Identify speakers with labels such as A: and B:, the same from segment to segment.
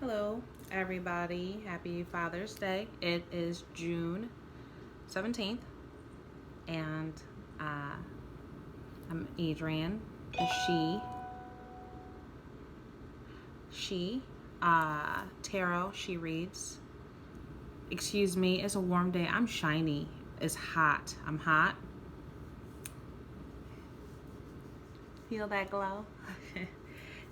A: Hello, everybody. Happy Father's Day. It is June 17th, and I'm Adrian. And tarot, she reads. Excuse me, it's a warm day. I'm shiny. It's hot. I'm hot. Feel that glow?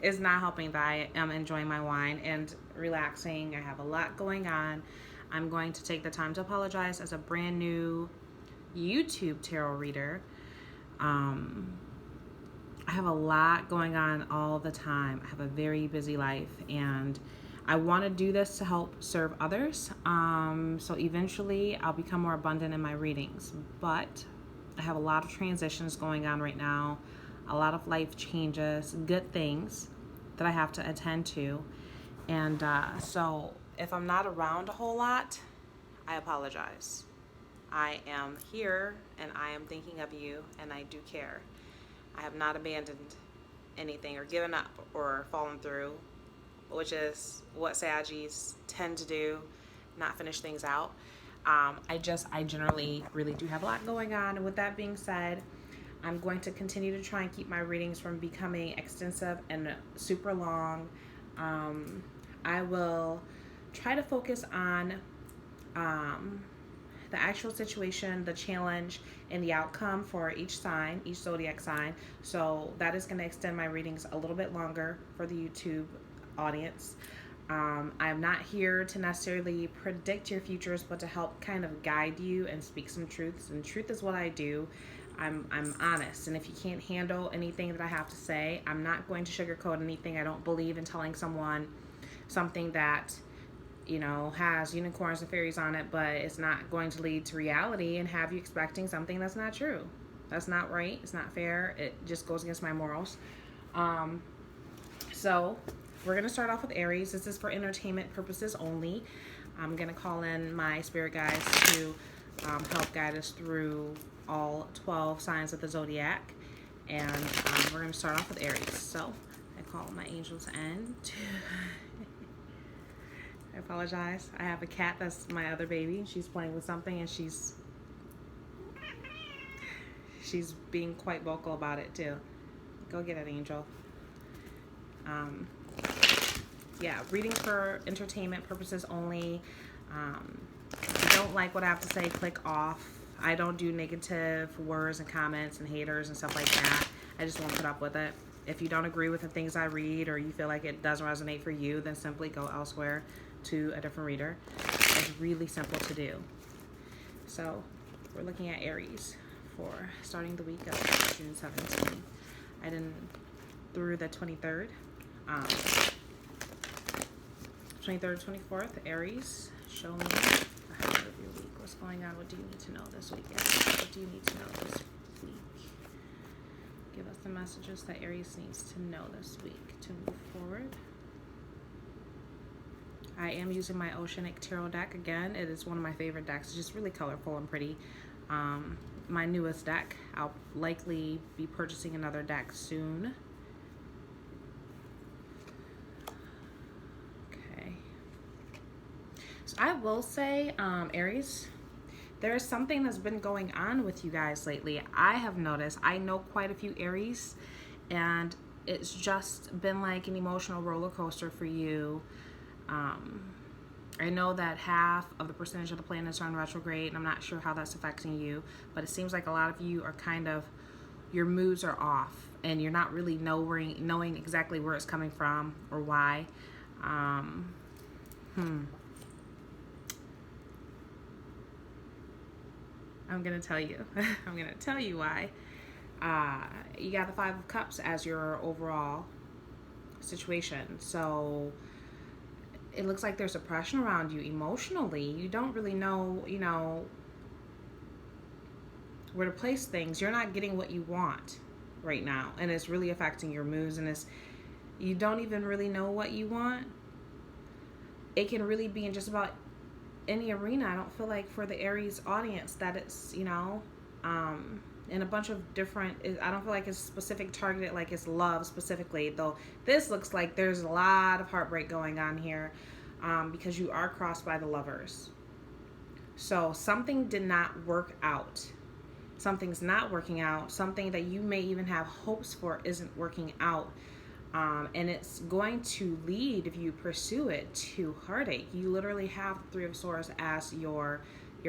A: It's not helping that I am enjoying my wine and relaxing. I have a lot going on. I'm going to take the time to apologize as a brand new YouTube tarot reader. I have a lot going on all the time. I have a very busy life, and I want to do this to help serve others. So eventually I'll become more abundant in my readings. But I have a lot of transitions going on right now, a lot of life changes, good things that I have to attend to. And so if I'm not around a whole lot, I apologize. I am here and I am thinking of you and I do care. I have not abandoned anything or given up or fallen through, which is what Saggies tend to do, not finish things out. I generally really do have a lot going on. And with that being said, I'm going to continue to try and keep my readings from becoming extensive and super long. I will try to focus on the actual situation, the challenge, and the outcome for each sign, each zodiac sign. So that is going to extend my readings a little bit longer for the YouTube audience. I'm not here to necessarily predict your futures, but to help kind of guide you and speak some truths. And truth is what I do. I'm honest, and if you can't handle anything that I have to say, I'm not going to sugarcoat anything. I don't believe in telling someone something that, has unicorns and fairies on it, but it's not going to lead to reality and have you expecting something that's not true. That's not right. It's not fair. It just goes against my morals. So we're going to start off with Aries. This is for entertainment purposes only. I'm going to call in my spirit guides to help guide us through all 12 signs of the zodiac, and we're going to start off with Aries. So I call my angels in. I apologize. I have a cat that's my other baby. She's playing with something, and she's being quite vocal about it too. Go get it, Angel. Yeah, reading for entertainment purposes only. If you don't like what I have to say, click off. I don't do negative words and comments and haters and stuff like that. I just won't put up with it. If you don't agree with the things I read, or you feel like it doesn't resonate for you, then simply go elsewhere to a different reader. It's really simple to do. So we're looking at Aries for starting the week of June 17th. I did through the 23rd. 23rd, 24th, Aries, show me the highlight of your week. What's going on? What do you need to know this week? What do you need to know this week? Give us the messages that Aries needs to know this week to move forward. I am using my Oceanic Tarot deck again. It is one of my favorite decks. It's just really colorful and pretty. My newest deck. I'll likely be purchasing another deck soon. So I will say, Aries, there is something that's been going on with you guys lately. I have noticed. I know quite a few Aries, and it's just been like an emotional roller coaster for you. I know that half of the percentage of the planets are in retrograde, and I'm not sure how that's affecting you, but it seems like a lot of you are kind of, your moods are off, and you're not really knowing exactly where it's coming from or why. I'm going to tell you. I'm going to tell you why. You got the Five of Cups as your overall situation. So it looks like there's oppression around you emotionally. You don't really know, where to place things. You're not getting what you want right now. And it's really affecting your moods. And you don't even really know what you want. It can really be in just about any arena. I don't feel like for the Aries audience that it's, in a bunch of different, I don't feel like it's specific targeted, like it's love specifically, though this looks like there's a lot of heartbreak going on here, because you are crossed by the Lovers. So something did not work out. Something's not working out. Something that you may even have hopes for isn't working out. And it's going to lead, if you pursue it, to heartache. You literally have the Three of Swords as your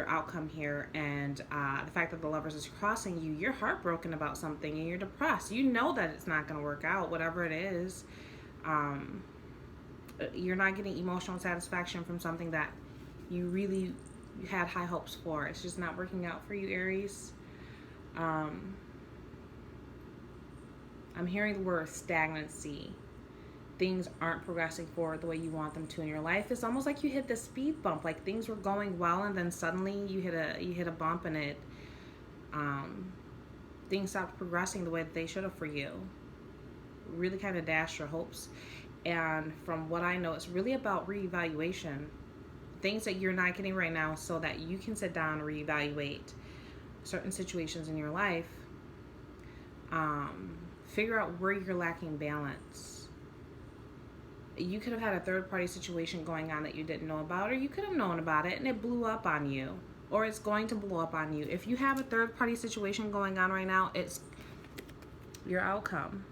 A: outcome here, and the fact that the Lovers is crossing you, you're heartbroken about something and you're depressed. You know that it's not going to work out, whatever it is. You're not getting emotional satisfaction from something that you really had high hopes for. It's just not working out for you, Aries. I'm hearing the word stagnancy. Things aren't progressing forward the way you want them to in your life. It's almost like you hit the speed bump. Like things were going well, and then suddenly you hit a bump, and it things stopped progressing the way that they should have for you. Really kind of dashed your hopes. And from what I know, it's really about reevaluation. Things that you're not getting right now, so that you can sit down and reevaluate certain situations in your life. Figure out where you're lacking balance. You could have had a third-party situation going on that you didn't know about, or you could have known about it and it blew up on you, or it's going to blow up on you. If you have a third-party situation going on right now, it's your outcome.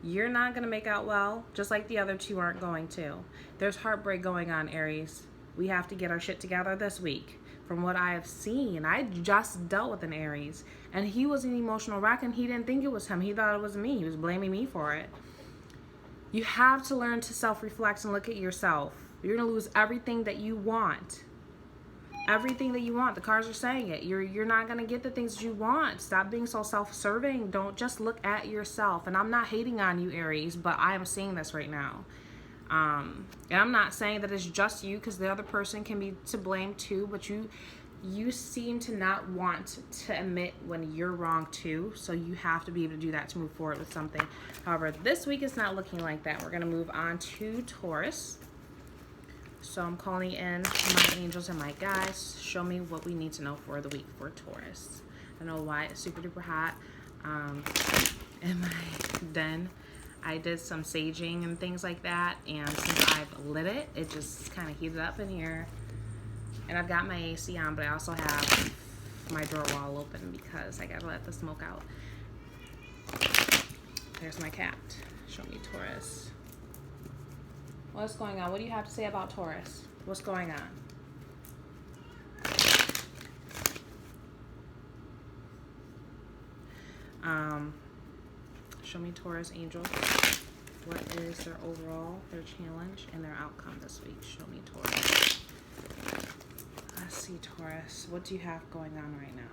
A: You're not going to make out well, just like the other two aren't going to. There's heartbreak going on, Aries. We have to get our shit together this week. From what I have seen, I just dealt with an Aries, and he was an emotional wreck, and he didn't think it was him. He thought it was me. He was blaming me for it. You have to learn to self-reflect and look at yourself. You're going to lose everything that you want. Everything that you want. The cards are saying it. You're not going to get the things that you want. Stop being so self-serving. Don't just look at yourself. And I'm not hating on you, Aries, but I am seeing this right now. And I'm not saying that it's just you, because the other person can be to blame too, but you seem to not want to admit when you're wrong too, so you have to be able to do that to move forward with something. However, this week is not looking like that. We're going to move on to Taurus. So I'm calling in my angels and my guides. Show me what we need to know for the week for Taurus. I know why it's super duper hot in my den. I did some saging and things like that, and since I've lit it, it just kind of heated up in here. And I've got my AC on, but I also have my door wall open because I gotta let the smoke out. There's my cat. Show me Taurus. What's going on? What do you have to say about Taurus? What's going on? Show me Taurus angels. What is their overall, their challenge, and their outcome this week? Show me Taurus. Let's see, Taurus. What do you have going on right now?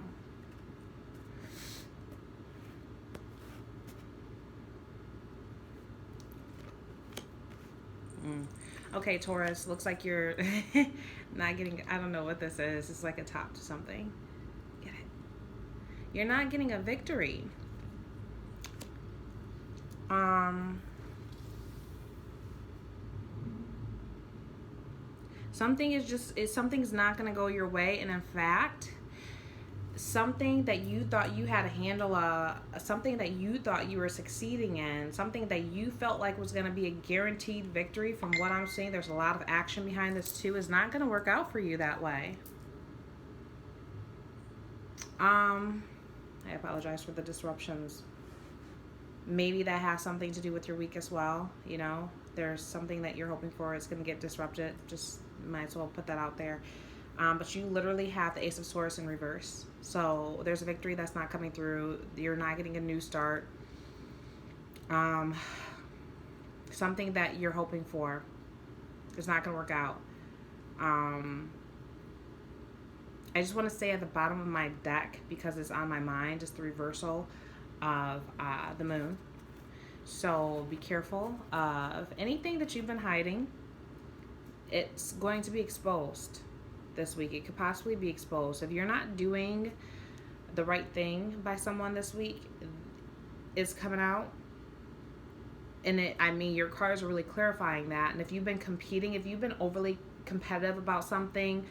A: Okay, Taurus. Looks like you're not getting, I don't know what this is. It's like a top to something. Get it? You're not getting a victory. Something's not going to go your way, and in fact, something that you thought you had a handle of, something that you thought you were succeeding in, something that you felt like was going to be a guaranteed victory, from what I'm seeing, there's a lot of action behind this too, is not going to work out for you that way. I apologize for the disruptions. Maybe that has something to do with your week as well. You know, there's something that you're hoping for is going to get disrupted. Just might as well put that out there. But you literally have the Ace of Swords in reverse. So there's a victory that's not coming through. You're not getting a new start. Something that you're hoping for is not going to work out. I just want to say at the bottom of my deck, because it's on my mind, is the reversal of the moon. So be careful of anything that you've been hiding. It's going to be exposed this week. It could possibly be exposed. If you're not doing the right thing by someone this week, it's coming out. And your cards are really clarifying that. And if you've been competing, if you've been overly competitive about something,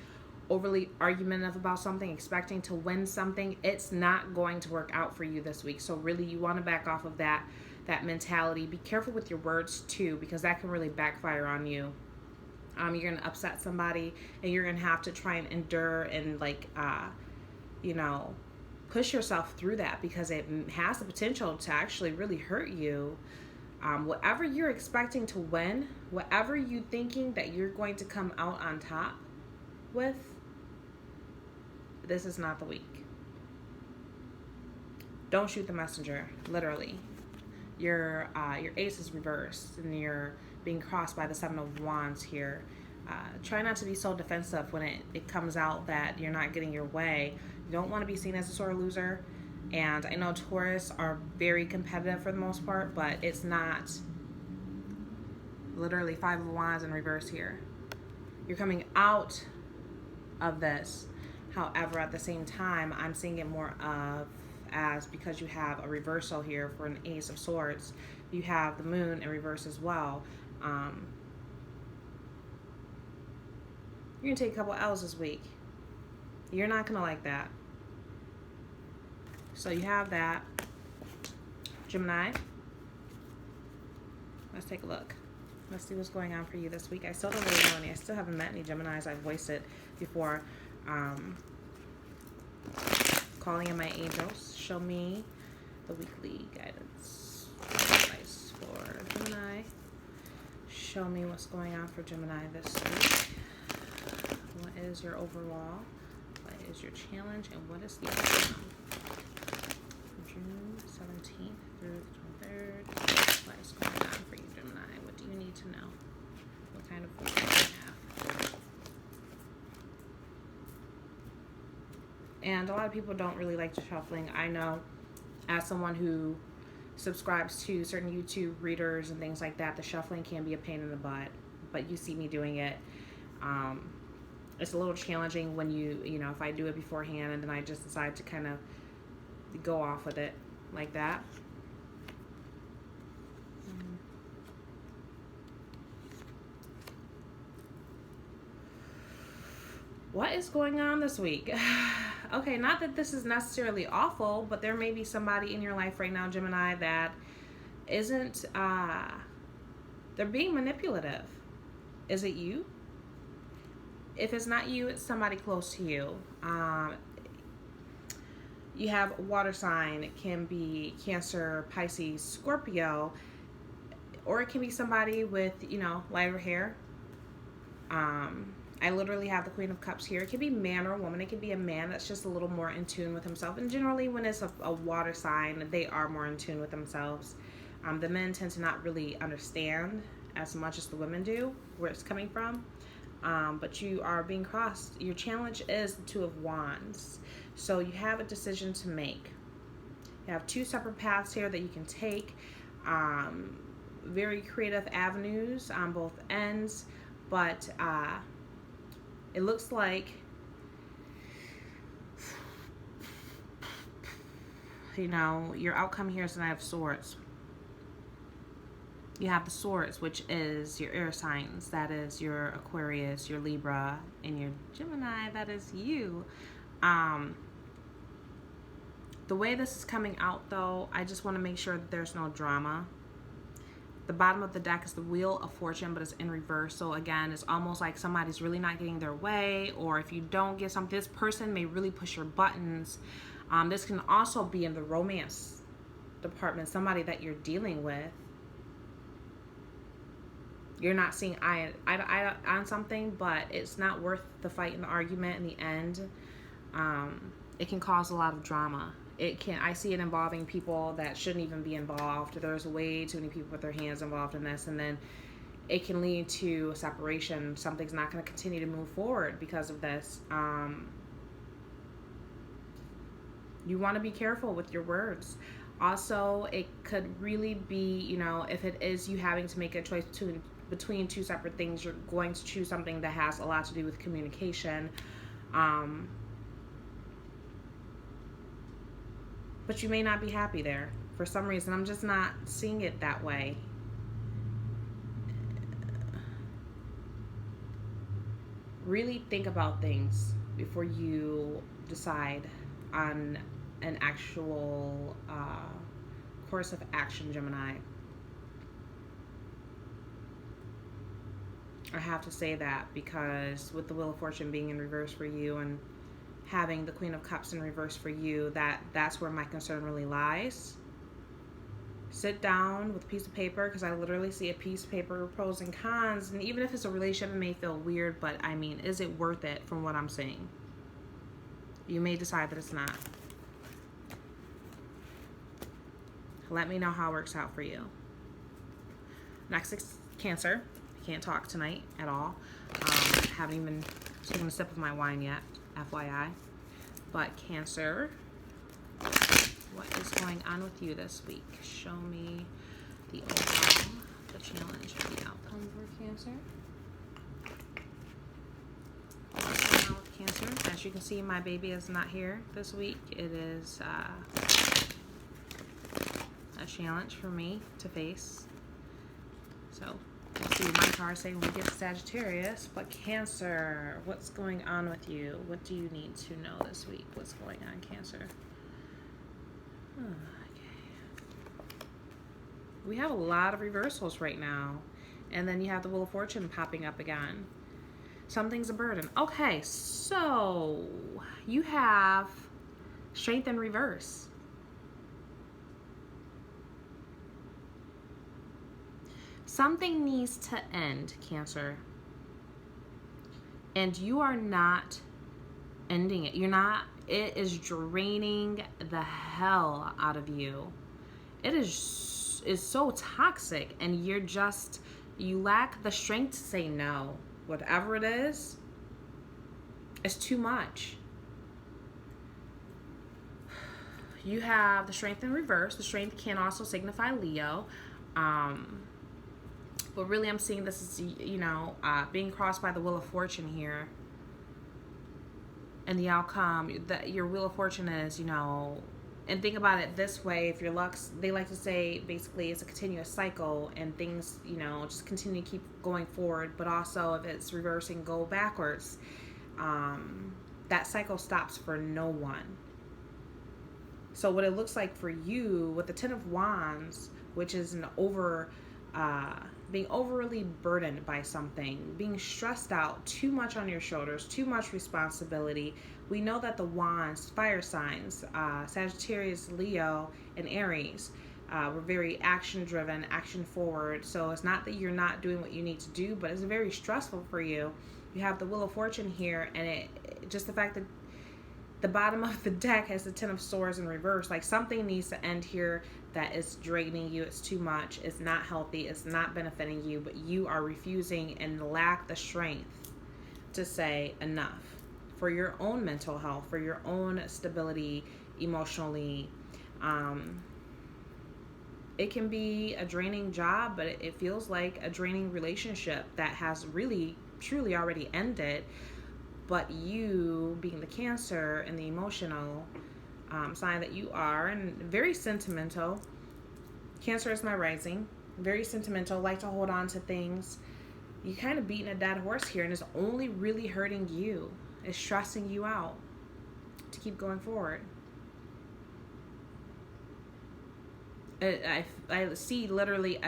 A: overly argumentative about something, expecting to win something, it's not going to work out for you this week. So really, you want to back off of that mentality. Be careful with your words too, because that can really backfire on you. You're going to upset somebody, and you're going to have to try and endure and push yourself through that, because it has the potential to actually really hurt you. Whatever you're expecting to win, whatever you thinking that you're going to come out on top with, this is not the week. Don't shoot the messenger, literally. Your ace is reversed, and you're being crossed by the Seven of Wands here. Try not to be so defensive when it comes out that you're not getting your way. You don't want to be seen as a sore loser. And I know Taurus are very competitive for the most part, but it's not. Literally, Five of Wands in reverse here. You're coming out of this. However, at the same time, I'm seeing it more of as, because you have a reversal here for an Ace of Swords, you have the Moon in reverse as well. You're going to take a couple L's this week. You're not going to like that. So you have that. Gemini. Let's take a look. Let's see what's going on for you this week. I still don't really know any. I still haven't met any Geminis. I've voiced it before. Calling in my angels. Show me the weekly guidance. Advice for Gemini. Show me what's going on for Gemini this week. What is your overall? What is your challenge? And what is the outcome? June 17th through the 23rd. What is going on for you, Gemini? What do you need to know? What kind of fortune do you have? And a lot of people don't really like the shuffling. I know, as someone who subscribes to certain YouTube readers and things like that, the shuffling can be a pain in the butt. But you see me doing it. It's a little challenging when if I do it beforehand and then I just decide to kind of go off with it like that. What is going on this week? Okay, not that this is necessarily awful, but there may be somebody in your life right now, Gemini, that isn't, they're being manipulative. Is it you? If it's not you, it's somebody close to you. You have a water sign. It can be Cancer, Pisces, Scorpio, or it can be somebody with, lighter hair. I literally have the Queen of Cups here. It can be man or woman. It can be a man that's just a little more in tune with himself. And generally, when it's a water sign, they are more in tune with themselves. The men tend to not really understand as much as the women do where it's coming from. But you are being crossed. Your challenge is the Two of Wands. So you have a decision to make. You have two separate paths here that you can take. Very creative avenues on both ends. But it looks like, your outcome here is the Knight of Swords. You have the Swords, which is your air signs. That is your Aquarius, your Libra, and your Gemini. That is you. The way this is coming out, though, I just want to make sure that there's no drama. The bottom of the deck is the Wheel of Fortune, but it's in reverse. So again, it's almost like somebody's really not getting their way, or if you don't get something, this person may really push your buttons. This can also be in the romance department, somebody that you're dealing with. You're not seeing eye on something, but it's not worth the fight and the argument in the end. It can cause a lot of drama. I see it involving people that shouldn't even be involved. There's way too many people with their hands involved in this, and then it can lead to a separation. Something's not going to continue to move forward because of this. You want to be careful with your words. Also, it could really be, if it is you having to make a choice between two separate things, you're going to choose something that has a lot to do with communication. But you may not be happy there for some reason. I'm just not seeing it that way. really think about things before you decide on an actual course of action, Gemini. I have to say that because with the Wheel of Fortune being in reverse for you and having the Queen of Cups in reverse for you, that's where my concern really lies. Sit down with a piece of paper, because I literally see a piece of paper, pros and cons, and even if it's a relationship, it may feel weird, but I mean, is it worth it from what I'm seeing? You may decide that it's not. Let me know how it works out for you. Next is Cancer. I can't talk tonight at all. Haven't even taken a sip of my wine yet, FYI. But Cancer, what is going on with you this week? Show me the overall, the challenge, and the outcome for Cancer. What's going on with Cancer? As you can see, my baby is not here this week. It is a challenge for me to face. So we'll see what my cards say when we get to Sagittarius. But Cancer, what's going on with you? What do you need to know this week? What's going on, Cancer? Okay. We have a lot of reversals right now. And then you have the Wheel of Fortune popping up again. Something's a burden. Okay, so you have Strength in reverse. Something needs to end, Cancer. And you are not ending it. You're not. It is draining the hell out of you. It is so toxic, and you lack the strength to say no. Whatever it is, it's too much. You have the Strength in reverse. The Strength can also signify Leo. But really, I'm seeing this as, being crossed by the Wheel of Fortune here. And the outcome that your Wheel of Fortune is, and think about it this way. If your luck's, they like to say, basically, it's a continuous cycle and things, just continue to keep going forward. But also, if it's reversing, go backwards. That cycle stops for no one. So what it looks like for you with the Ten of Wands, which is being overly burdened by something, being stressed out, too much on your shoulders, too much responsibility. We know that the Wands, fire signs, Sagittarius, Leo, and Aries, were very action-driven, action-forward. So it's not that you're not doing what you need to do, but it's very stressful for you. You have the Wheel of Fortune here, and just the fact that the bottom of the deck has the Ten of Swords in reverse. Like, something needs to end here that is draining you. It's too much. It's not healthy. It's not benefiting you. But you are refusing and lack the strength to say enough for your own mental health, for your own stability emotionally. It can be a draining job, but it feels like a draining relationship that has really, truly already ended. But you, being the Cancer and the emotional sign that you are, and very sentimental. Cancer is my rising. Very sentimental, like to hold on to things. You kind of beating a dead horse here, and it's only really hurting you. It's stressing you out to keep going forward. I see literally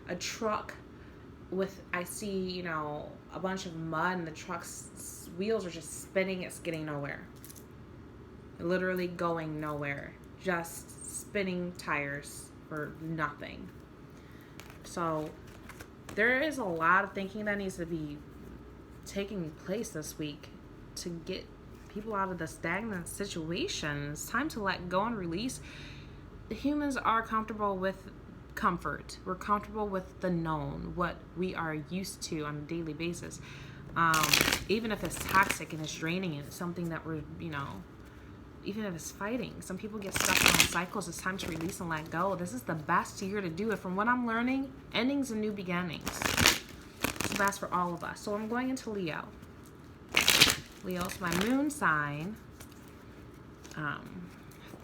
A: a truck with, I see, a bunch of mud, and the truck's wheels are just spinning. It's getting nowhere. Literally going nowhere. Just spinning tires for nothing. So there is a lot of thinking that needs to be taking place this week to get people out of the stagnant situation. It's time to let go and release. Humans are comfortable with comfort. We're comfortable with the known, what we are used to on a daily basis. Even if it's toxic and it's draining, and it's something that we're, even if it's fighting. Some people get stuck on cycles. It's time to release and let go. This is the best year to do it. From what I'm learning, endings and new beginnings. It's the best for all of us. So I'm going into Leo. Leo's my moon sign.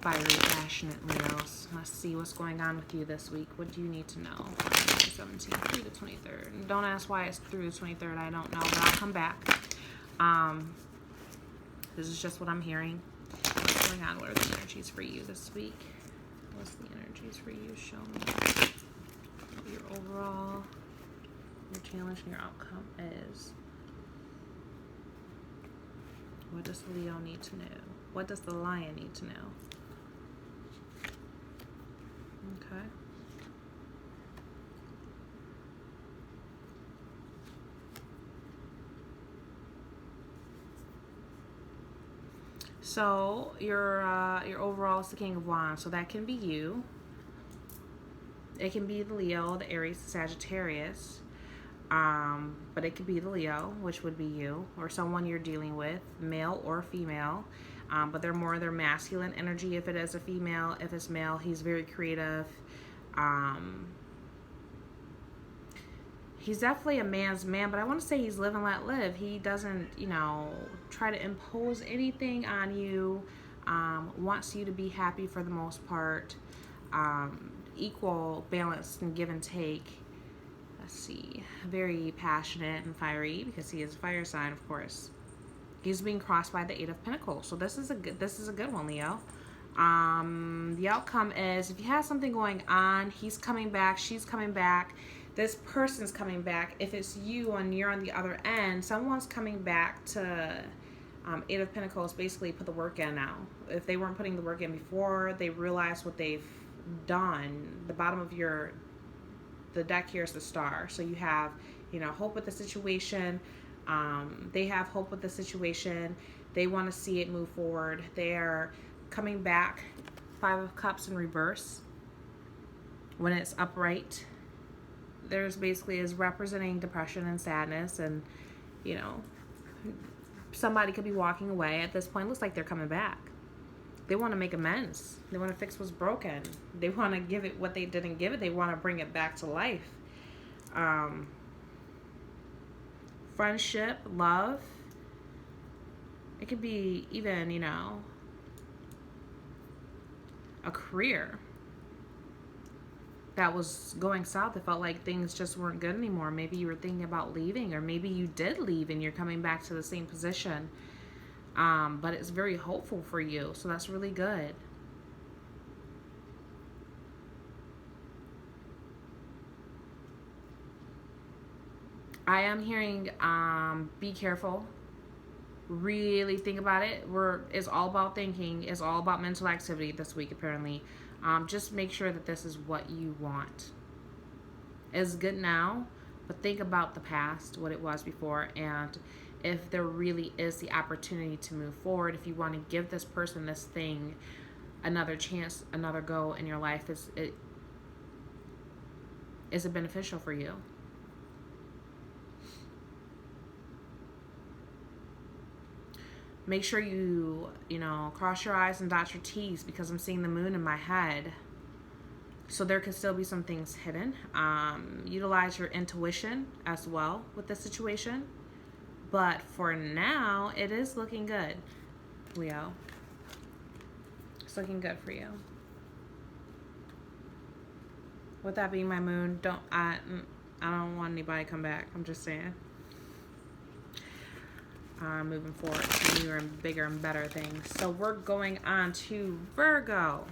A: Fiery, passionate Leos. Let's see what's going on with you this week. What do you need to know? 17th through the 23rd. Don't ask why it's through the 23rd. I don't know, but I'll come back. This is just what I'm hearing. What's going on? What are the energies for you this week? What's the energies for you? Show me your overall, your challenge, and your outcome is. What does the Leo need to know? What does the Lion need to know? Okay. So your overall is the King of Wands. So that can be you. It can be the Leo, the Aries, the Sagittarius. But it could be the Leo, which would be you, or someone you're dealing with, male or female. But they're more their masculine energy if it is a female. If it's male, he's very creative. He's definitely a man's man, but I want to say he's live and let live. He doesn't, you know, try to impose anything on you. Wants you to be happy for the most part. Equal balance and give and take. Let's see. Very passionate and fiery because he is a fire sign, of course. He's being crossed by the Eight of Pentacles. So this is a good one, Leo. The outcome is if you have something going on, he's coming back, she's coming back. This person's coming back. If it's you and you're on the other end, someone's coming back to Eight of Pentacles, basically put the work in now. If they weren't putting the work in before, they realize what they've done. The bottom of the deck here is the Star. So you have, you know, hope with the situation. They have hope with the situation. They want to see it move forward. They're coming back. Five of Cups in reverse. When it's upright, there's basically is representing depression and sadness, and you know, somebody could be walking away at this point. Looks like they're coming back. They want to make amends. They want to fix what's broken. They want to give it what they didn't give it. They want to bring it back to life. Friendship, love. It could be even, you know, a career that was going south. It felt like things just weren't good anymore. Maybe you were thinking about leaving, or maybe you did leave and you're coming back to the same position. But it's very hopeful for you, so that's really good. I am hearing be careful. Really think about it. It's all about thinking. It's all about mental activity this week, apparently. Just make sure that this is what you want. It's good now, but think about the past, what it was before, and if there really is the opportunity to move forward, if you want to give this person, this thing, another chance, another go in your life, is it beneficial for you? Make sure you know, cross your I's and dot your T's, because I'm seeing the moon in my head. So there could still be some things hidden. Utilize your intuition as well with the situation. But for now, it is looking good, Leo. It's looking good for you. With that being my moon, I don't want anybody to come back. I'm just saying. Moving forward to newer and bigger and better things. So we're going on to Virgo.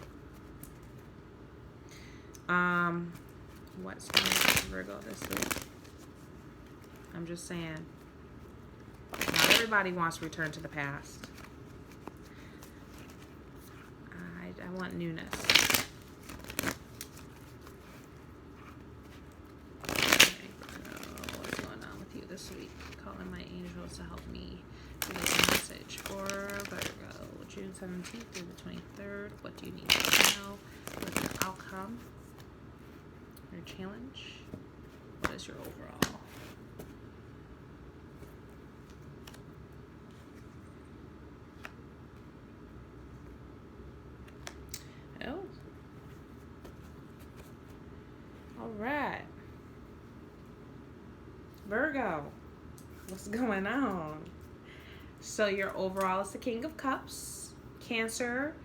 A: What's going on with Virgo this week? I'm just saying. Not everybody wants to return to the past. I want newness. Okay, what's going on with you this week? Calling my angels to help me give us a message for Virgo. June 17th through the 23rd. What do you need to know? What's your outcome? Your challenge? What is your overall? Oh. All right. Virgo. What's going on? So your overall is the King of Cups, Cancer,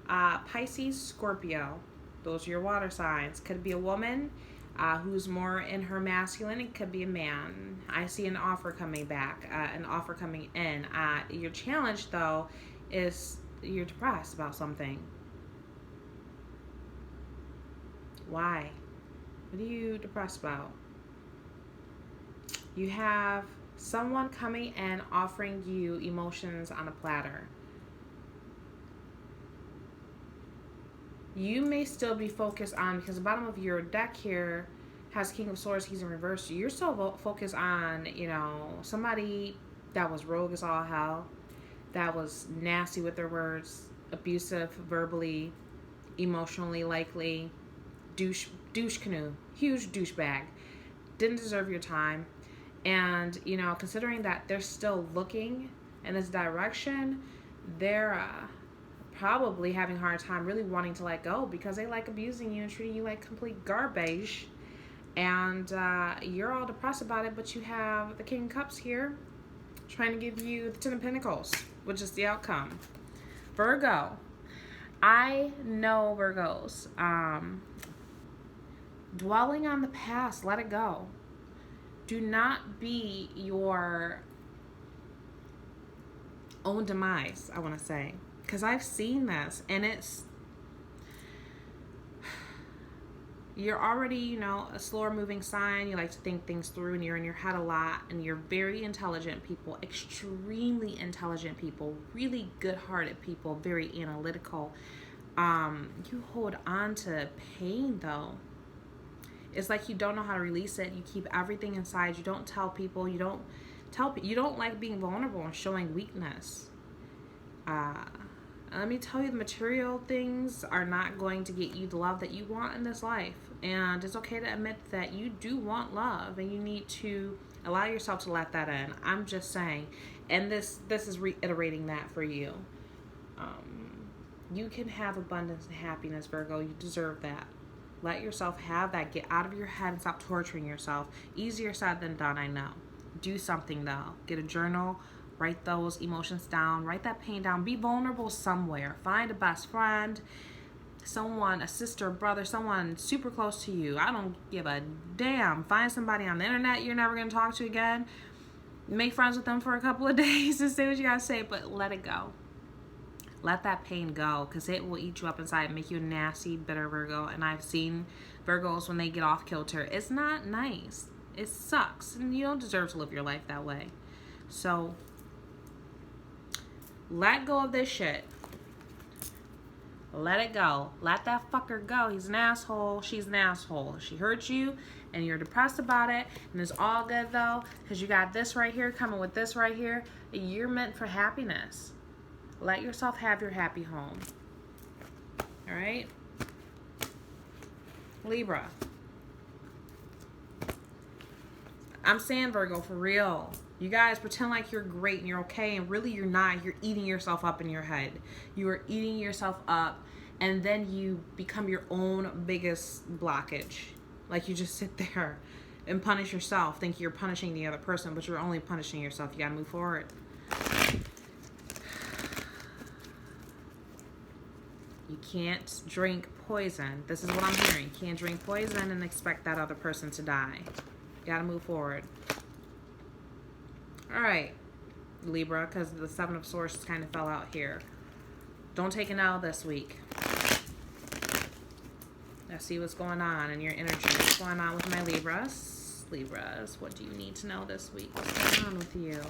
A: Pisces, Scorpio. Those are your water signs. Could be a woman. who's more in her masculine. It could be a man. I see an offer coming back, an offer coming in. Your challenge, though, is you're depressed about something. Why? What are you depressed about? You have someone coming in offering you emotions on a platter. You may still be focused on, because the bottom of your deck here has King of Swords, he's in reverse. You're still focused on, you know, somebody that was rogue as all hell, that was nasty with their words, abusive verbally, emotionally likely, douche canoe, huge douchebag, didn't deserve your time. And, you know, considering that they're still looking in this direction, they're probably having a hard time really wanting to let go, because they like abusing you and treating you like complete garbage. And you're all depressed about it, but you have the King of Cups here trying to give you the Ten of Pentacles, which is the outcome. Virgo. I know Virgos. Dwelling on the past, let it go. Do not be your own demise, I want to say. Because I've seen this, and you're already, you know, a slower moving sign. You like to think things through, and you're in your head a lot, and you're very intelligent people, extremely intelligent people, really good-hearted people, very analytical. You hold on to pain, though. It's like you don't know how to release it. You keep everything inside. You don't tell people. You don't like being vulnerable and showing weakness. Let me tell you, the material things are not going to get you the love that you want in this life. And it's okay to admit that you do want love, and you need to allow yourself to let that in. I'm just saying. And this is reiterating that for you. You can have abundance and happiness, Virgo. You deserve that. Let yourself have that. Get out of your head and stop torturing yourself. Easier said than done, I know. Do something, though. Get a journal. Write those emotions down. Write that pain down. Be vulnerable somewhere. Find a best friend, someone, a sister, brother, someone super close to you. I don't give a damn. Find somebody on the internet you're never going to talk to again. Make friends with them for a couple of days and say what you got to say, but let it go. Let that pain go, because it will eat you up inside and make you a nasty, bitter Virgo. And I've seen Virgos when they get off kilter. It's not nice. It sucks. And you don't deserve to live your life that way. So let go of this shit. Let it go. Let that fucker go. He's an asshole. She's an asshole. She hurt you and you're depressed about it. And it's all good, though, because you got this right here coming with this right here. You're meant for happiness. Let yourself have your happy home. All right? Libra. I'm saying, Virgo, for real. You guys pretend like you're great and you're okay, and really you're not. You're eating yourself up in your head. You are eating yourself up, and then you become your own biggest blockage. Like, you just sit there and punish yourself, think you're punishing the other person, but you're only punishing yourself. You gotta move forward. You can't drink poison. This is what I'm hearing. You can't drink poison and expect that other person to die. You gotta move forward. All right, Libra, because the Seven of Swords kind of fell out here. Don't take an L this week. Let's see what's going on in your energy. What's going on with my Libras? Libras, what do you need to know this week? What's going on with you?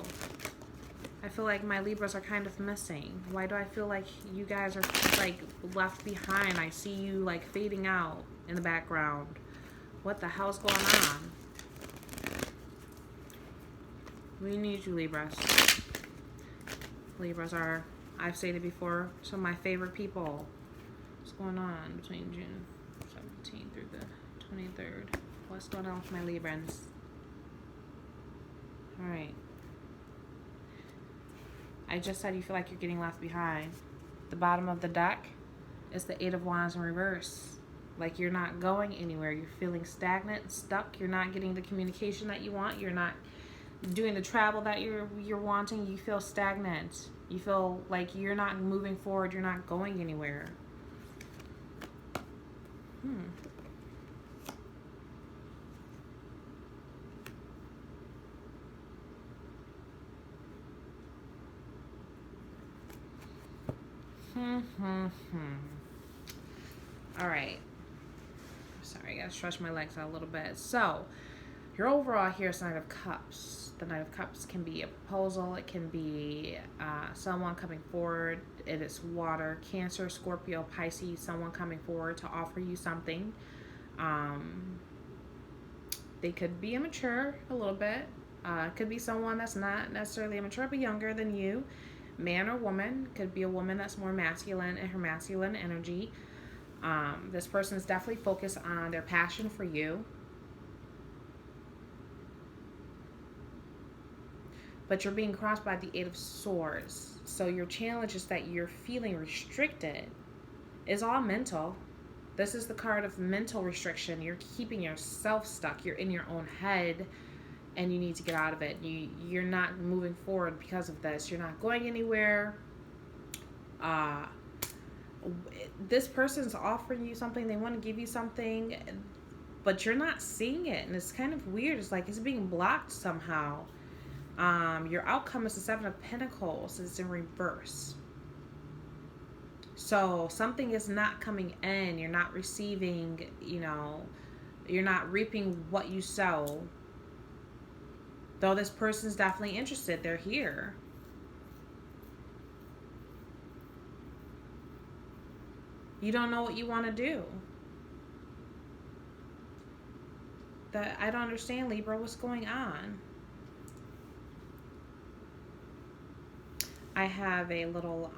A: I feel like my Libras are kind of missing. Why do I feel like you guys are like left behind? I see you like fading out in the background. What the hell's going on? We need you, Libras. Libras are, I've stated before, some of my favorite people. What's going on between June 17th through the 23rd? What's going on with my Librans? All right. I just said you feel like you're getting left behind. The bottom of the deck is the Eight of Wands in reverse. Like you're not going anywhere. You're feeling stagnant and stuck. You're not getting the communication that you want. You're not doing the travel that you're wanting. You feel stagnant. You feel like you're not moving forward. You're not going anywhere. All right. Sorry, I gotta stretch my legs out a little bit. So, your overall here is Knight of Cups. The Knight of Cups can be a proposal. It can be someone coming forward. It is water, Cancer, Scorpio, Pisces. Someone coming forward to offer you something. They could be immature a little bit. It could be someone that's not necessarily immature, but younger than you. Man or woman. Could be a woman that's more masculine in her masculine energy. This person is definitely focused on their passion for you. But you're being crossed by the Eight of Swords. So your challenge is that you're feeling restricted. It's all mental. This is the card of mental restriction. You're keeping yourself stuck. You're in your own head and you need to get out of it. You're not moving forward because of this. You're not going anywhere. This person's offering you something. They want to give you something, but you're not seeing it. And it's kind of weird. It's like it's being blocked somehow. Your outcome is the Seven of Pentacles. It's in reverse. So something is not coming in. You're not receiving, you're not reaping what you sow. Though this person's definitely interested. They're here. You don't know what you want to do. I don't understand, Libra. What's going on? I have a little,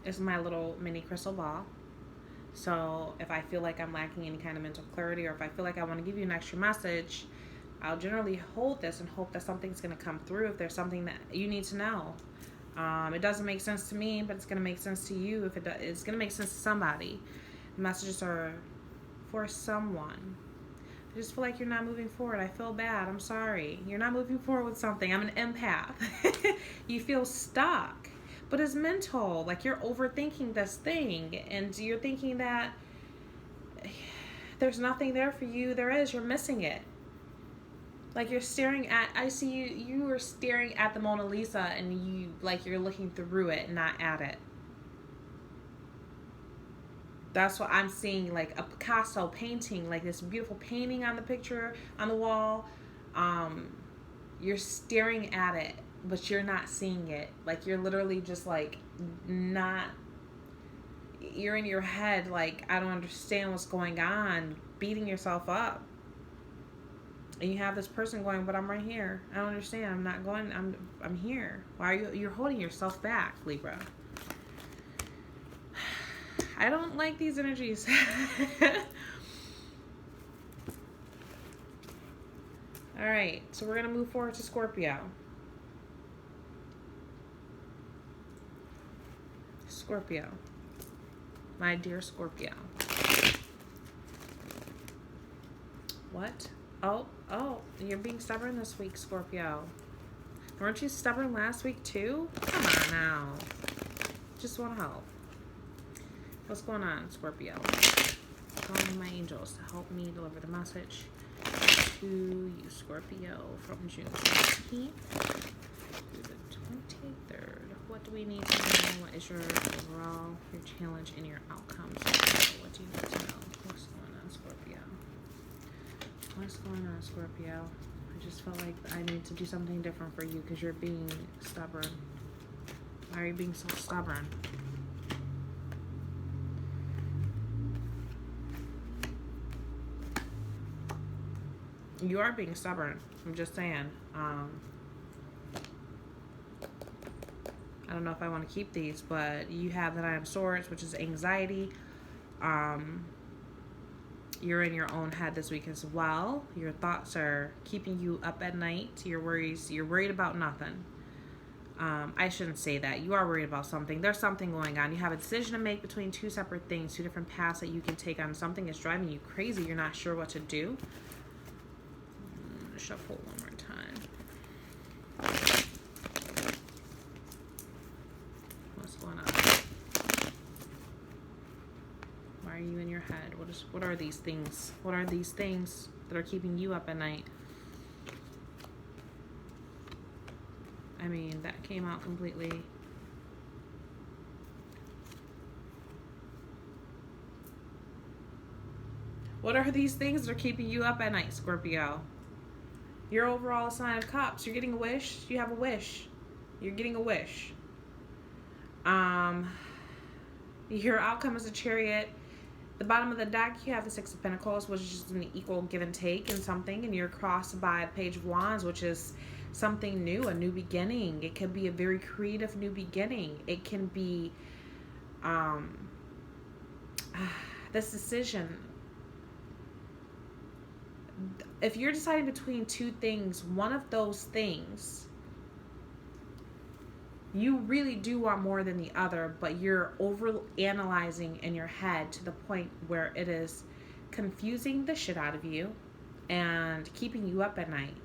A: it's my little mini crystal ball. So if I feel like I'm lacking any kind of mental clarity, or if I feel like I want to give you an extra message, I'll generally hold this and hope that something's going to come through if there's something that you need to know. It doesn't make sense to me, but it's going to make sense to you. If it's going to make sense to somebody. The messages are for someone. I just feel like you're not moving forward. I feel bad. I'm sorry. You're not moving forward with something. I'm an empath. You feel stuck. But it's mental. Like you're overthinking this thing. And you're thinking that there's nothing there for you. There is. You're missing it. Like you're staring at, I see you are staring at the Mona Lisa and you're looking through it, not at it. That's what I'm seeing, like a Picasso painting, like this beautiful painting on the picture, on the wall. You're staring at it, but you're not seeing it. Like you're literally just like you're in your head like, I don't understand what's going on, beating yourself up. And you have this person going, but I'm right here. I don't understand. I'm not going. I'm here. Why are you're holding yourself back, Libra? I don't like these energies. All right, so we're going to move forward to Scorpio. Scorpio. My dear Scorpio. What? Oh, you're being stubborn this week, Scorpio. Weren't you stubborn last week too? Come on now. Just want to help. What's going on, Scorpio? Calling my angels to help me deliver the message to you, Scorpio, from June 17th through the 23rd. What do we need to know? What is your overall, your challenge, and your outcomes? What do you need to know? What's going on, Scorpio? What's going on, Scorpio? I just felt like I need to do something different for you because you're being stubborn. Why are you being so stubborn? You are being stubborn. I'm just saying. I don't know if I want to keep these, but you have the Nine of Swords, which is anxiety. You're in your own head this week as well. Your thoughts are keeping you up at night. You're worried about nothing. I shouldn't say that. You are worried about something. There's something going on. You have a decision to make between two separate things, two different paths that you can take on. Something is driving you crazy. You're not sure what to do. Shuffle one more time. What's going on? Why are you in your head? What are these things? What are these things that are keeping you up at night? I mean, that came out completely What are these things that are keeping you up at night, Scorpio? You're overall a sign of cups. You're getting a wish. You have a wish. You're getting a wish. Your outcome is a Chariot. The bottom of the deck, you have the Six of Pentacles, which is an equal give and take in something. And you're crossed by the Page of Wands, which is something new, a new beginning. It could be a very creative new beginning. It can be this decision. If you're deciding between two things, one of those things, you really do want more than the other, but you're over analyzing in your head to the point where it is confusing the shit out of you and keeping you up at night.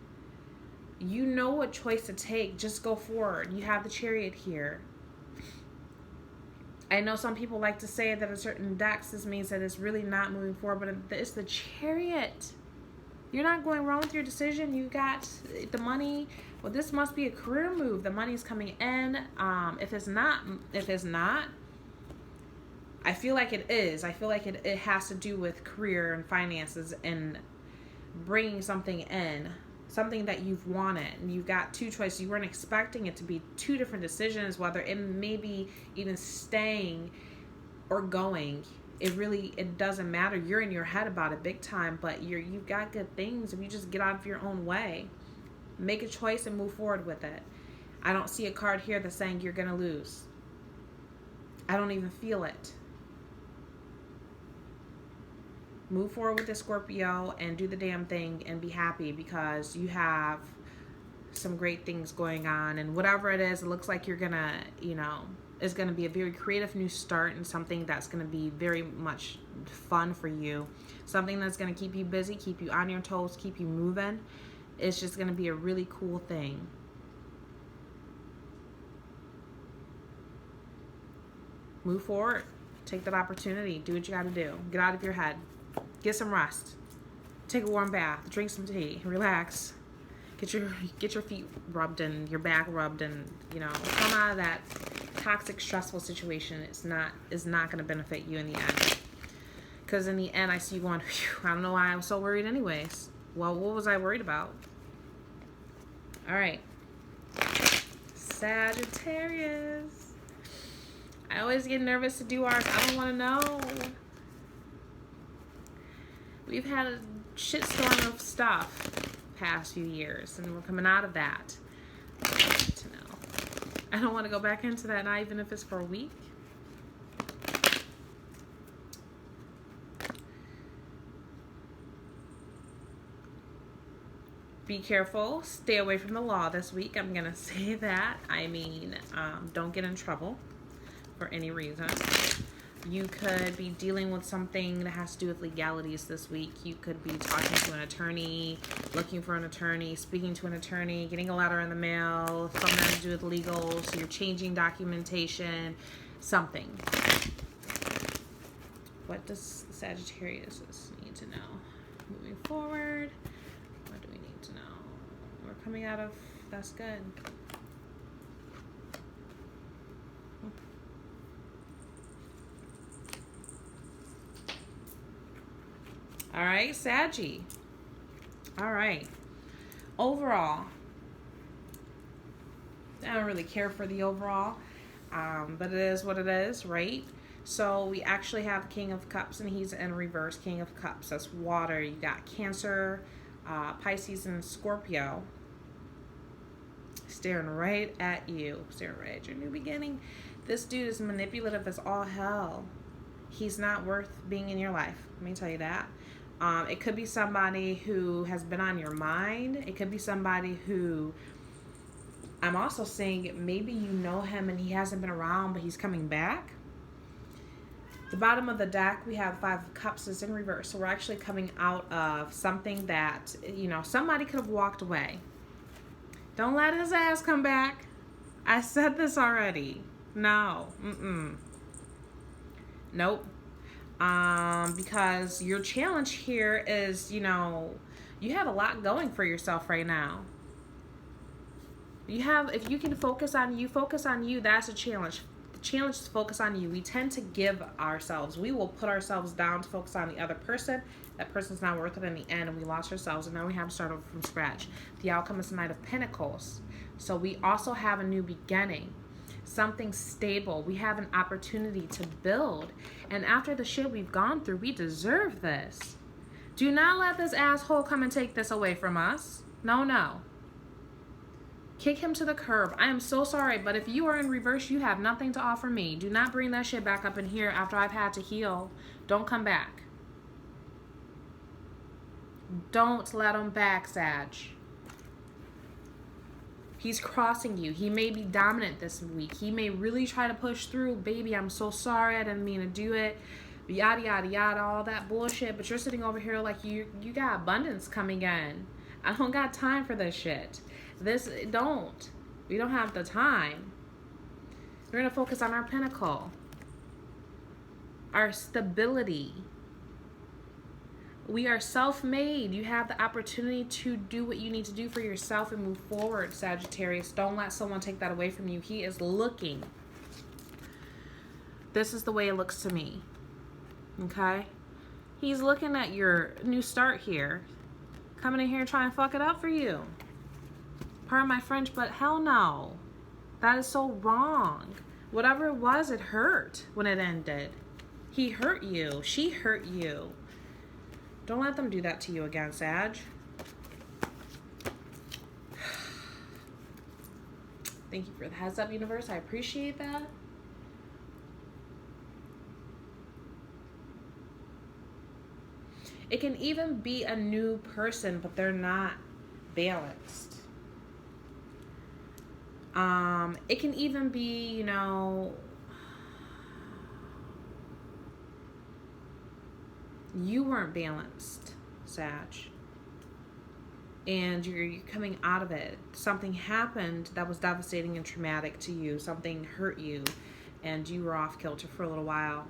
A: You know what choice to take. Just go forward. You have the Chariot here. I know some people like to say that in certain decks this means that it's really not moving forward, but it's the Chariot. You're not going wrong with your decision. You got the money. Well, this must be a career move. The money's coming in. If it's not, I feel like it is. I feel like it has to do with career and finances and bringing something in, something that you've wanted. And you've got two choices. You weren't expecting it to be two different decisions, whether it may be even staying or going. It doesn't matter. You're in your head about it big time, but you've got good things if you just get out of your own way. Make a choice and move forward with it. I don't see a card here that's saying you're going to lose. I don't even feel it. Move forward with the Scorpio and do the damn thing and be happy, because you have some great things going on. And whatever it is, it looks like you're going to, it's going to be a very creative new start and something that's going to be very much fun for you. Something that's going to keep you busy, keep you on your toes, keep you moving. It's just going to be a really cool thing. Move forward. Take that opportunity. Do what you got to do. Get out of your head. Get some rest. Take a warm bath. Drink some tea. Relax. Get your feet rubbed and your back rubbed, and come out of that toxic, stressful situation. Is not going to benefit you in the end. Because in the end, I see you going, I don't know why I was so worried anyways. Well, what was I worried about? All right. Sagittarius. I always get nervous to do ours. I don't want to know. We've had a shitstorm of stuff past few years, and we're coming out of that. I need to know. I don't want to go back into that, not even if it's for a week. Be careful. Stay away from the law this week. I'm going to say that. I mean, don't get in trouble for any reason. You could be dealing with something that has to do with legalities this week. You could be talking to an attorney, looking for an attorney, speaking to an attorney, getting a letter in the mail, something that has to do with legal. So you're changing documentation, something. What does Sagittarius need to know? Moving forward, what do we need to know? We're coming out of, that's good. All right, Saggy. All right. Overall, I don't really care for the overall, but it is what it is, right? So we actually have King of Cups, and he's in reverse. King of Cups, that's water. You got Cancer, Pisces, and Scorpio staring right at you, staring right at your new beginning. This dude is manipulative as all hell. He's not worth being in your life. Let me tell you that. It could be somebody who has been on your mind. It could be somebody who, I'm also saying maybe you know him and he hasn't been around, but he's coming back. The bottom of the deck, we have Five of Cups is in reverse. So we're actually coming out of something that, somebody could have walked away. Don't let his ass come back. I said this already. No. Nope. Because your challenge here is, you have a lot going for yourself right now. If you can focus on you, that's a challenge. The challenge is to focus on you. We tend to give ourselves. We will put ourselves down to focus on the other person. That person's not worth it in the end, and we lost ourselves, and now we have to start over from scratch. The outcome is the Knight of Pentacles. So we also have a new beginning. Something stable. We have an opportunity to build. And after the shit we've gone through, we deserve this. Do not let this asshole come and take this away from us. No, no. Kick him to the curb. I am so sorry, but if you are in reverse, you have nothing to offer me. Do not bring that shit back up in here after I've had to heal. Don't come back. Don't let him back, Sag. He's crossing you. He may be dominant this week. He may really try to push through. Baby, I'm so sorry. I didn't mean to do it. Yada, yada, yada, all that bullshit. But you're sitting over here like you got abundance coming in. I don't got time for this shit. We don't have the time. We're going to focus on our pinnacle. Our stability. We are self-made. You have the opportunity to do what you need to do for yourself and move forward, Sagittarius. Don't let someone take that away from you. He is looking. This is the way it looks to me. Okay? He's looking at your new start here. Coming in here and trying to fuck it up for you. Pardon my French, but hell no. That is so wrong. Whatever it was, it hurt when it ended. He hurt you. She hurt you. Don't let them do that to you again, Sag. Thank you for the heads up, universe. I appreciate that. It can even be a new person, but they're not balanced. It can even be, you know, you weren't balanced, Sag, and you're coming out of it. Something happened that was devastating and traumatic to you. Something hurt you, and you were off kilter for a little while.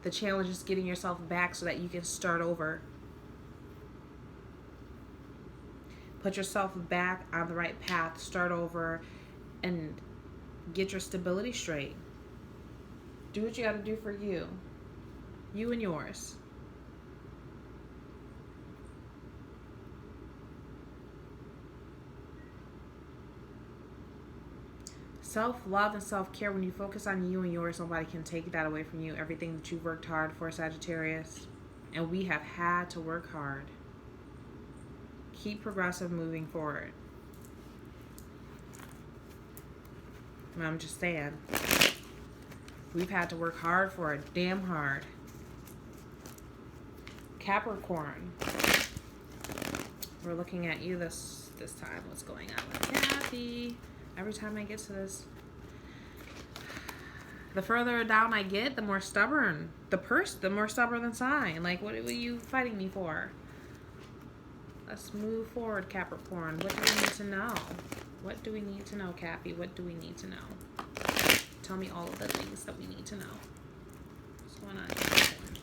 A: The challenge is getting yourself back so that you can start over. Put yourself back on the right path, start over, and get your stability straight. Do what you got to do for you. You and yours. Self-love and self-care. When you focus on you and yours, nobody can take that away from you. Everything that you've worked hard for, Sagittarius. And we have had to work hard. Keep progressive moving forward. I'm just saying. We've had to work hard for it. Damn hard. Capricorn. We're looking at you this time. What's going on with Kathy? Every time I get to this, the further down I get, the more stubborn the more stubborn the sign. Like, what are you fighting me for? Let's move forward, Capricorn. What do we need to know? What do we need to know, Cappy? What do we need to know? Tell me all of the things that we need to know. What's going on, Capricorn?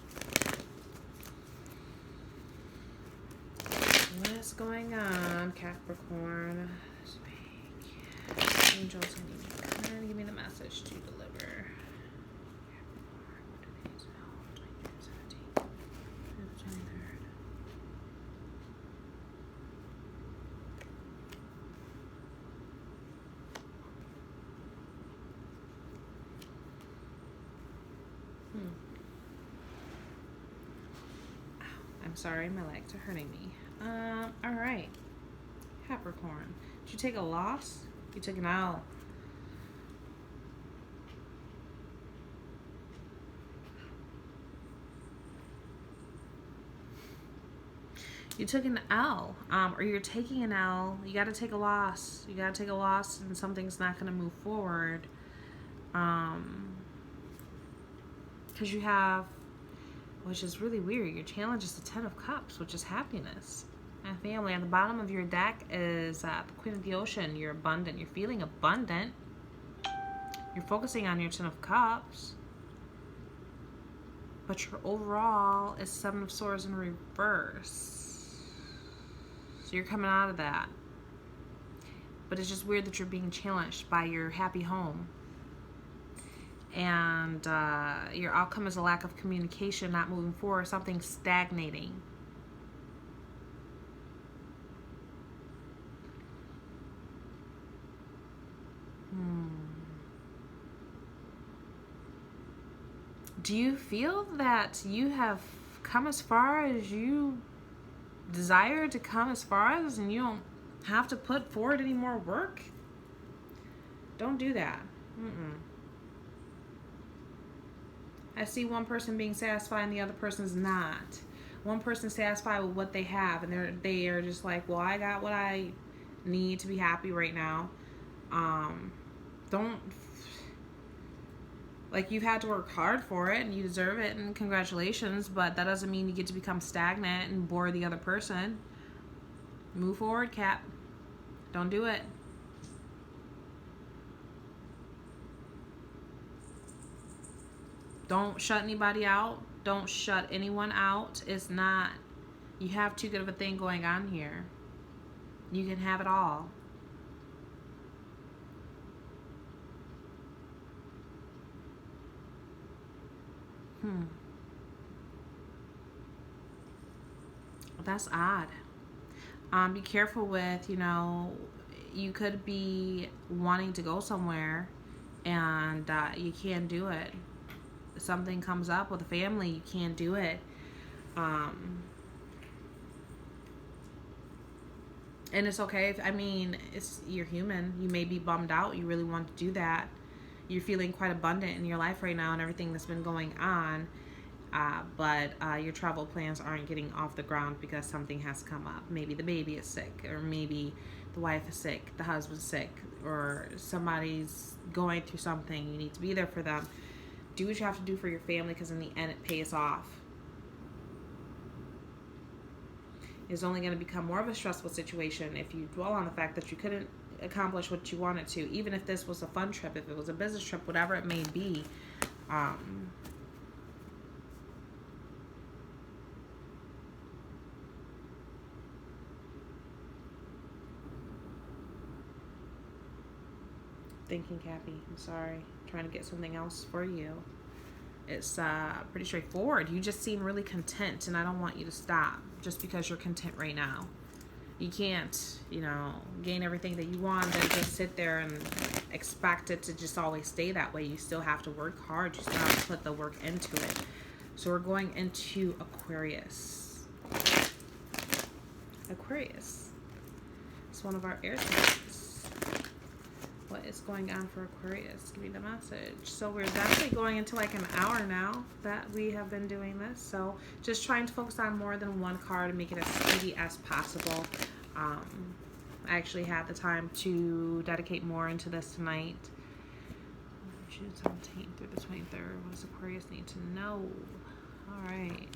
A: What's going on, Capricorn? This week. Angels, I need you to come in and give me the message to deliver. Capricorn, what do they need to know? 23rd, 17th, 23rd. I'm sorry, my legs are hurting me. All right. Capricorn. Did you take a loss? You took an L. You took an L, or you're taking an L. You got to take a loss. You got to take a loss, and something's not going to move forward. Because you have, which is really weird, your challenge is the Ten of Cups, which is happiness and family. On the bottom of your deck is the Queen of the Ocean. You're abundant. You're feeling abundant. You're focusing on your Ten of Cups. But your overall is Seven of Swords in reverse. So you're coming out of that. But it's just weird that you're being challenged by your happy home. And your outcome is a lack of communication, not moving forward, something stagnating. Do you feel that you have come as far as you desire to come as far as, and you don't have to put forward any more work? Don't do that. I see one person being satisfied and the other person's not. One person's satisfied with what they have, and they are just like, well, I got what I need to be happy right now. Don't, like, you've had to work hard for it and you deserve it, and congratulations, but that doesn't mean you get to become stagnant and bore the other person. Move forward, Cap. Don't do it. Don't shut anybody out. Don't shut anyone out. It's not, you have too good of a thing going on here. You can have it all. That's odd. Be careful with, you could be wanting to go somewhere and you can't do it. Something comes up with a family, you can't do it. And it's okay. You're human. You may be bummed out. You really want to do that. You're feeling quite abundant in your life right now and everything that's been going on. But your travel plans aren't getting off the ground because something has come up. Maybe the baby is sick, or maybe the wife is sick, the husband's sick, or somebody's going through something. You need to be there for them. Do what you have to do for your family, because in the end it pays off. It's only going to become more of a stressful situation if you dwell on the fact that you couldn't accomplish what you wanted to, even if this was a fun trip, if it was a business trip, whatever it may be. Thinking, Cappy. I'm sorry. I'm trying to get something else for you. It's pretty straightforward. You just seem really content, and I don't want you to stop just because you're content right now. You can't, gain everything that you want and just sit there and expect it to just always stay that way. You still have to work hard. You still have to put the work into it. So we're going into Aquarius. Aquarius. It's one of our air signs. What is going on for Aquarius? Give me the message. So we're definitely going into like an hour now that we have been doing this. So just trying to focus on more than one card and make it as speedy as possible. I actually had the time to dedicate more into this tonight. June 17th through the 23rd. What does Aquarius need to know? All right.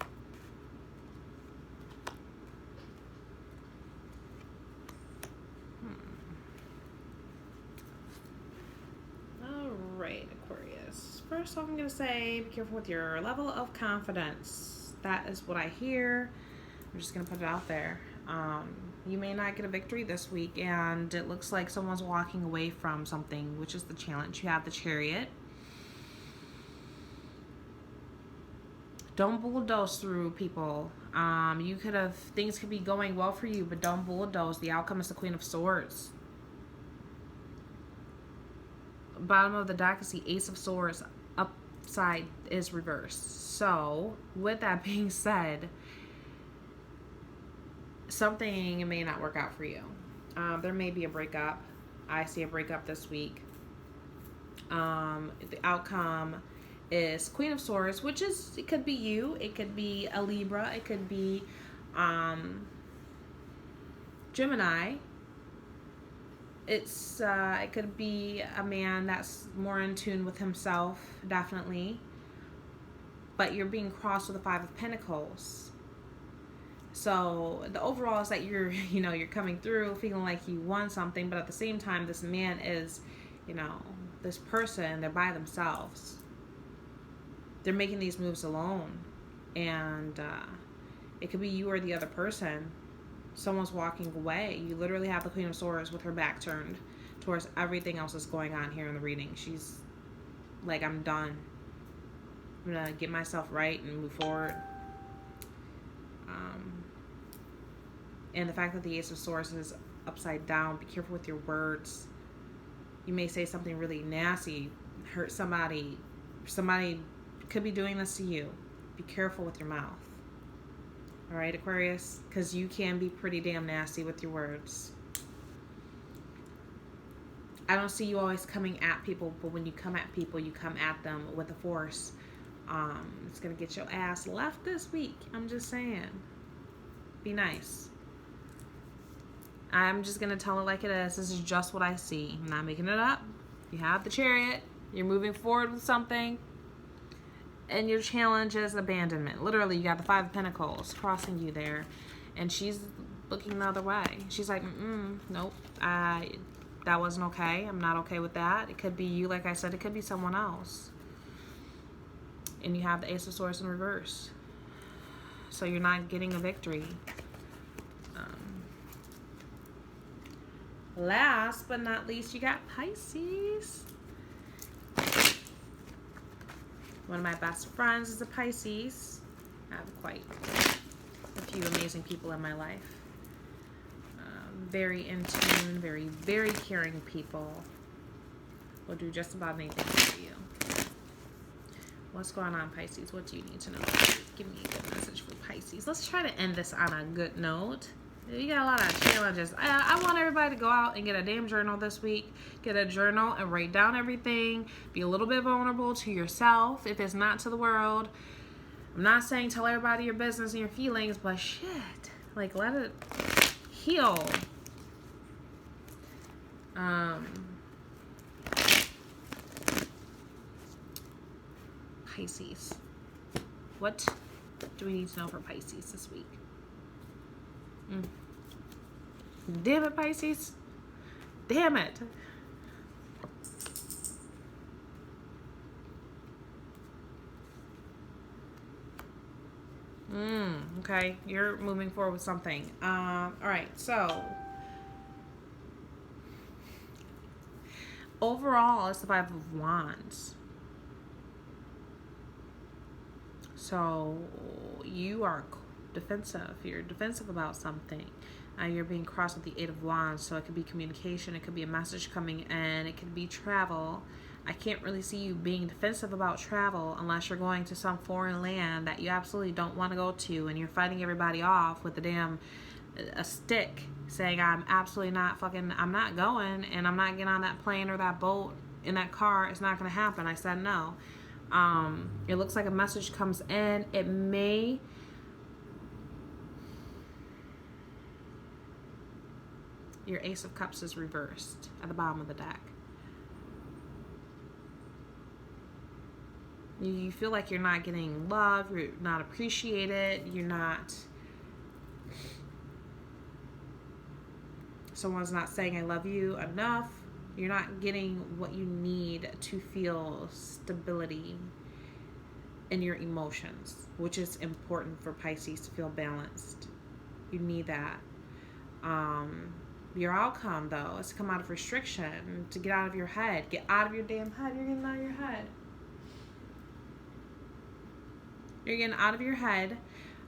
A: Right, Aquarius. First off, I'm going to say be careful with your level of confidence. That is what I hear. I'm just going to put it out there. You may not get a victory this week, and it looks like someone's walking away from something, which is the challenge. You have the Chariot. Don't bulldoze through people. Things could be going well for you, but don't bulldoze. The outcome is the Queen of Swords. Bottom of the deck is the Ace of Swords. Upside is reversed. So with that being said, something may not work out for you. There may be a breakup. I see a breakup this week. The outcome is Queen of Swords, which is, it could be you, it could be a Libra, it could be Gemini. It could be a man that's more in tune with himself, definitely. But you're being crossed with the Five of Pentacles. So the overall is that you're coming through feeling like you won something, but at the same time, this man is, this person, they're by themselves. They're making these moves alone. And it could be you or the other person. Someone's walking away. You literally have the Queen of Swords with her back turned towards everything else that's going on here in the reading. She's like I'm done. I'm gonna get myself right and move forward. And the fact that the Ace of Swords is upside down, be careful with your words. You may say something really nasty, hurt somebody. Somebody could be doing this to you. Be careful with your mouth. All right, Aquarius? Because you can be pretty damn nasty with your words. I don't see you always coming at people, but when you come at people, you come at them with a force. It's going to get your ass left this week. I'm just saying. Be nice. I'm just going to tell it like it is. This is just what I see. I'm not making it up. You have the Chariot. You're moving forward with something. And your challenge is abandonment. Literally, you got the Five of Pentacles crossing you there. And she's looking the other way. She's like, nope. That wasn't okay. I'm not okay with that. It could be you, like I said. It could be someone else. And you have the Ace of Swords in reverse. So you're not getting a victory. Last but not least, you got Pisces. One of my best friends is a Pisces. I have quite a few amazing people in my life. Very in tune, very, very caring people. Will do just about anything for you. What's going on, Pisces? What do you need to know? Give me a good message for Pisces. Let's try to end this on a good note. You got a lot of challenges. I want everybody to go out and get a damn journal this week. Get a journal and write down everything. Be a little bit vulnerable to yourself if it's not to the world. I'm not saying tell everybody your business and your feelings, but shit. Like, let it heal. Pisces. What do we need to know for Pisces this week? Damn it, Pisces. Damn it. Okay, you're moving forward with something. All right, so overall, it's the Five of Wands. So you are defensive. You're defensive about something. You're being crossed with the Eight of Wands. So it could be communication. It could be a message coming in. It could be travel. I can't really see you being defensive about travel unless you're going to some foreign land that you absolutely don't want to go to, and you're fighting everybody off with a stick saying, I'm absolutely not I'm not going, and I'm not getting on that plane or that boat in that car. It's not going to happen. I said no. It looks like a message comes in. It may... Your Ace of Cups is reversed at the bottom of the deck. You feel like you're not getting love, you're not appreciated, someone's not saying I love you enough. You're not getting what you need to feel stability in your emotions, which is important for Pisces to feel balanced. You need that. Your outcome, though, is to come out of restriction, to get out of your head. Get out of your damn head. You're getting out of your head. You're getting out of your head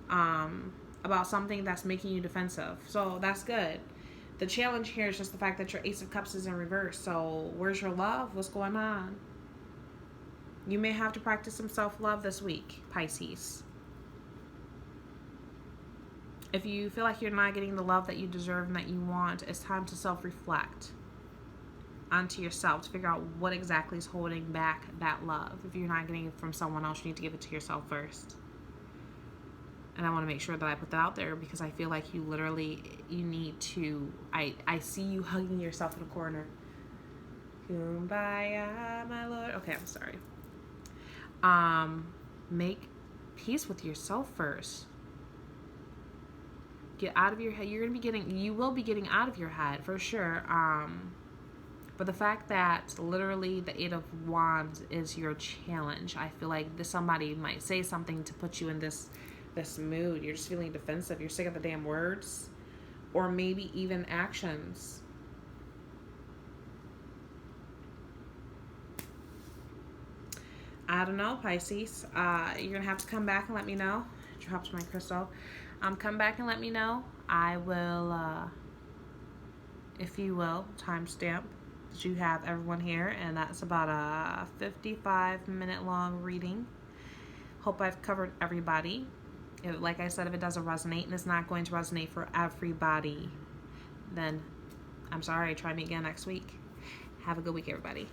A: about something that's making you defensive. So that's good. The challenge here is just the fact that your Ace of Cups is in reverse. So where's your love? What's going on? You may have to practice some self-love this week, Pisces. If you feel like you're not getting the love that you deserve and that you want, it's time to self-reflect onto yourself to figure out what exactly is holding back that love. If you're not getting it from someone else, you need to give it to yourself first. And I want to make sure that I put that out there because I feel like you need to, I see you hugging yourself in a corner. Kumbaya, my Lord. Okay, I'm sorry. Make peace with yourself first. Get out of your head. You will be getting out of your head for sure. But the fact that literally the Eight of Wands is your challenge, I feel like somebody might say something to put you in this mood. You're just feeling defensive. You're sick of the damn words, or maybe even actions. I don't know, Pisces. You're going to have to come back and let me know. Dropped my crystal. Come back and let me know. I will, if you will, timestamp that you have everyone here. And that's about a 55-minute long reading. Hope I've covered everybody. Like I said, if it doesn't resonate, and it's not going to resonate for everybody, then I'm sorry. Try me again next week. Have a good week, everybody.